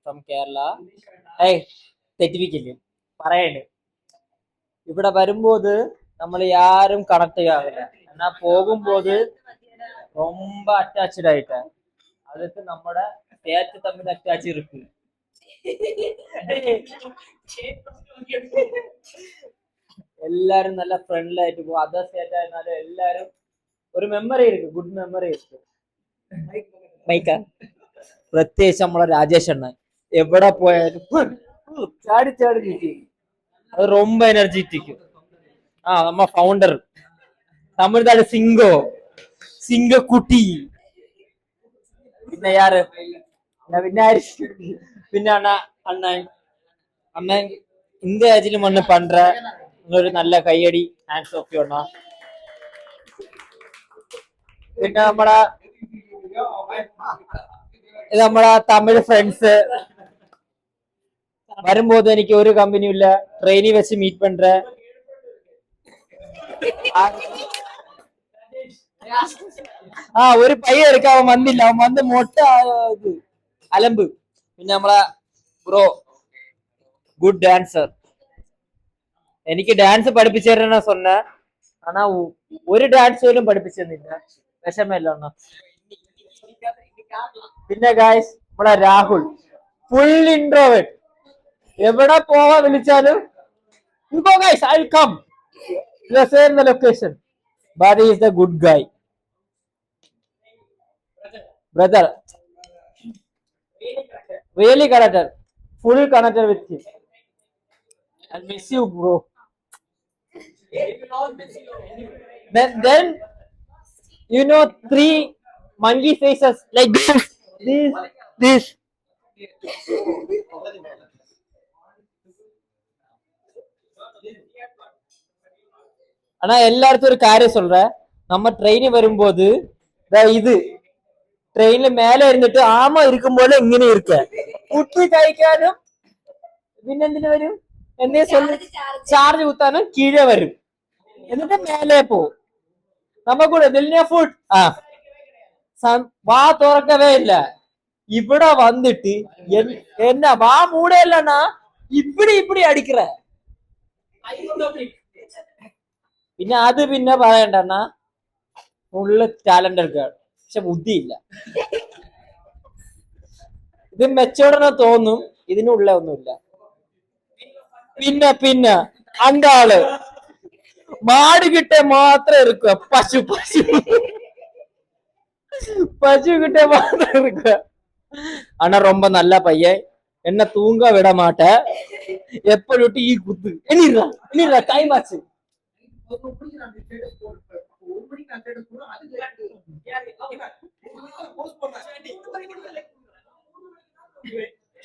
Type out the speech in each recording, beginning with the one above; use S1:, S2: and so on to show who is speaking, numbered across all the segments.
S1: From Kerala. ഏയ് തെറ്റിപ്പിക്കില്ലേ പറയണ്ട്. ഇവിടെ വരുമ്പോത് നമ്മൾ யாரும் கனெக்ட் ஆகல. ஆனா போகும்போது ரொம்ப அட்டாச்ட் ஆயிட்டேன். அதுக்கு நம்மட சேர்த்து தമ്മിൽ அட்டாச் இருக்கு. എല്ലാരും നല്ല ഫ്രണ്ട്ലി ആയിട്ട് പോകും. അതർ സ്റ്റേറ്റ് ആയിരുന്നാലും എല്ലാരും ഒരു മെമ്മറി ഇരിക്കും, ഗുഡ് മെമ്മറി ഇരിക്കും. മൈക്ക പ്രത്യേകിച്ച് നമ്മളെ രാജേഷ് അണ്ണൻ എവിടെ പോയാലും ചാടി ചാടി നിൽക്കും. അത് ரொம்ப എനർജറ്റിക്. നമ്മ ഫൗണ്ടർ തമിഴ്നാട് സിംഗക്കുട്ടി. പിന്നെ യാര് പിന്നെ അണ്ണൻ இந்த ஏஜ்ல மண்ணு பண்ற ஒரு நல்ல கையடி. ஹேண்ட்ஸ் ஆஃப் யூ அண்ணா. പിന്നെ നമ്മളെ തമിഴ് ഫ്രണ്ട്സ് வரும்போது എനിക്ക് ഒരു കമ്പനിയും ഇല്ല. ട്രെയിനിൽ വെച്ച് മീറ്റ് പண்ற ഒരു പയ്യ എടുക്ക. അവൻ വന്നില്ല. അവൻ വന്ന് മൊട്ട ഇത് അലമ്പ്. പിന്നെ നമ്മളെ ബ്രോ ഗുഡ് ഡാൻസർ. എനിക്ക് ഡാൻസ് പഠിപ്പിച്ചു തരണ சொன்ன. ஆனா ഒരു ഡാൻസ് പോലും പഠിപ്പിച്ചു തന്നില്ല. വിഷമല്ല അണ്ണ. പിന്നെ ഗായ്സ് നമ്മളെ രാഹുൽ ഫുൾ ഇൻട്രോവേർട്ട്. എവിടെ പോവാ വിളിച്ചാലും go guys, I'll come. Just say the location. But he is the good guy. Brother. Really connected. Full connected with him. I miss you, bro. Then you know 3 monkey faces like this. ஆனா எல்லாருக்கும் ஒரு காரியம் சொல்றேன். நம்ம train வரும்போது இது ட்ரெயின்ல மேல ഇരുന്നിട്ട് ആമ ഇരിക്കും പോലെ ഇങ്ങനെ ഇരിക്ക. കുട്ടി കഴിക്കാനും പിന്നെന്തിനു വരും എന്നേ ചാർജ് കുത്താനും കീഴേ വരും. എന്നിട്ട് മേലെ പോവും. നമുക്കൂടെ ദിൽനെ ഫുഡ് വാ തുറക്കവേ ഇല്ല. ഇവിടെ വന്നിട്ട് എന്നാ വാ മൂടയല്ലണ്ണാ ഇപ്പിടി അടിക്കറ. പിന്നെ അത് പിന്നെ പറയണ്ടണ്ണ ഫുള്ള് ടാലന്റഡ് ഗേൾ. പക്ഷെ ബുദ്ധിയില്ല. ഇത് മെച്ചോടനെ തോന്നും, ഇതിനുള്ള ഒന്നുമില്ല. പിന്നെ அந்த ஆளு மாடு கிட்ட மாத்திரம் இருக்கு. பசு கிட்ட மாத்திரம் இருக்கு. ஆனா ரொம்ப நல்ல பையன். என்ன தூங்க விட மாட்டேன். எப்படி ஈ குத்து எண்ணிடுறா டைம் ஆச்சு.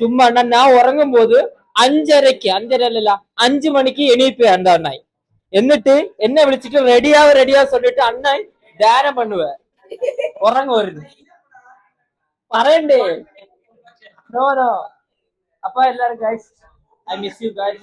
S1: ചുമ്മാ ഞാൻ ഉറങ്ങുമ്പോത് 5 മണിക്ക് എണീപ്പ് அந்த அண்ணாய். എന്നിട്ട് എന്നെ വിളിച്ചിട്ട് റെഡിയാ சொல்லிட்டு അണ്ണായി ധ്യാനം பண்ணுவேன். ഉറങ്ങ വരുന്നു പറയണ്ടേ. നോ. അപ്പൊ എല്ലാരും guys, I miss you guys.